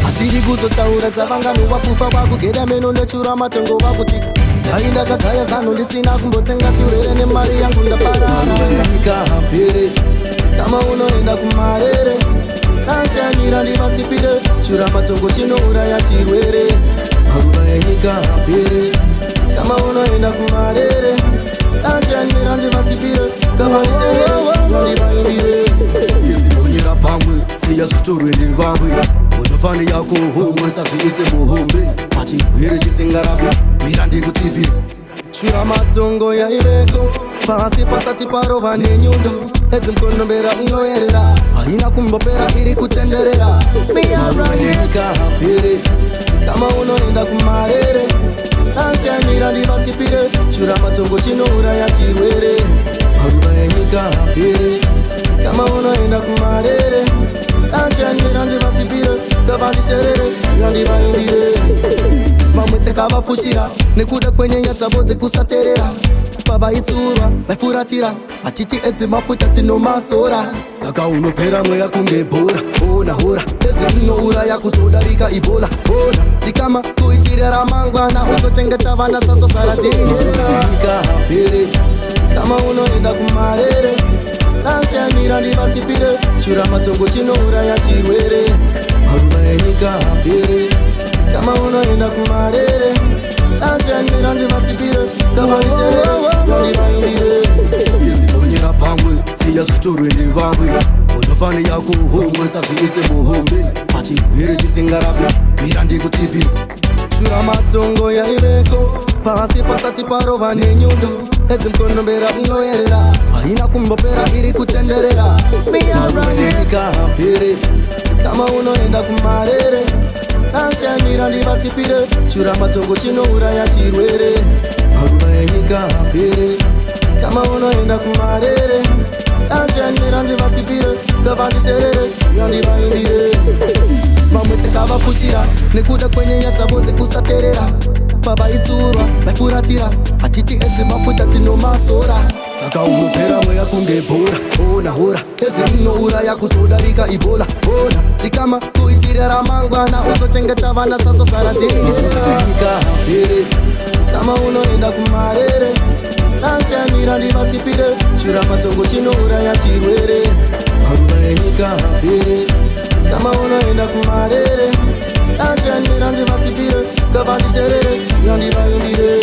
Atiri kuzotaura dzavangano wakufa wakugeda meno nechura matengo wakuti ndainda kagaya zano ndisina kumbotenga chiurere nemari yangu ndaparara nyika hapere kama unoenda kumarere sanshanyira ndivatipire chura matongo chinouraya chirwere maruva enyika hapere kama unoenda kumarere sanshanyira ndivatipire kavanitereandivaindire izibonyera pamwe siya zvitorwe nevamwe unofane yako homwe sazviite muhombe pachirwere chisingarapi mira ndikutipire shura matongo yaiveko pasi pasati parova nenyundo edzimkondombera unoyerera haina kumbopera iri kutenderera nyika hapere kama unoenda kumarere sanshanyira ndivatipire shura matongo chinouraya chirwere maruva enyika hapere kama unoenda kumarere sanshanyira ndivatipire kavanditerere yandivaindire vamwe takavafushira nekuda kwenyenya dzavo dzekusaterera pavaitsurwa vaifuratira matiti edzemafuta tinomasora saka unopera mweya kunge bhora ona hora edzinouraya kutodarika ibola ona tsikama kuitire ramangwana uzochengeta vana sazosara tiringereranyika hapere kama unoenda kumarere sanshanyira ndivatipire shura matongo chinouraya chirwere maruva enyika hapere kama unoenda kumarere sanshanyira ndivatipire kavanditerere yandivaindire izibonyera pamwe siya zvitorwe nevamwe unofane yako homwe sazviite muhombe pachirwere chisingarapi mira ndikutipire shura matongo yaiveko pasi pasati parova nenyundo edzimkondombera unoyerera haina kumbopera iri kutenderera nyika hapere kama unoenda kumarere sanshanyira ndivatipire shura matongo chinouraya chirwere maruva enyika hapere kama unoenda kumarere sanshanyira ndivatipire kavanditerere yandivaindire vamwe takavafushira nekuda kwenyenya dzavo dzekusaterera pavaitsurwa vaifuratira matiti edzemafuta tinomasora saka unopera mweya kunge bhora ona hora edzinouraya kutodarika ibola ona tsikama kuitire ramangwana uzochengeta vana sazosara tiringereranyika hapere kama unoenda kumarere sanshanyira ndivatipire shura matongo chinouraya chirwere maruva enyika hapere kama unoenda kumarere sanshanyira ndivatipire kavanditerere yandivaindire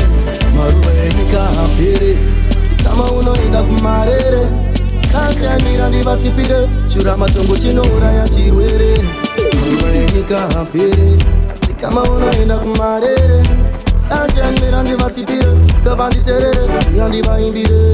maruva enyika hapere kama unoenda kumarere sanshanyira ndivatipire shura matongo chinouraya chirwere maruva enyika hapere kama unoenda kumarere sanshanyira ndivatipire kavanditerere yandivaindire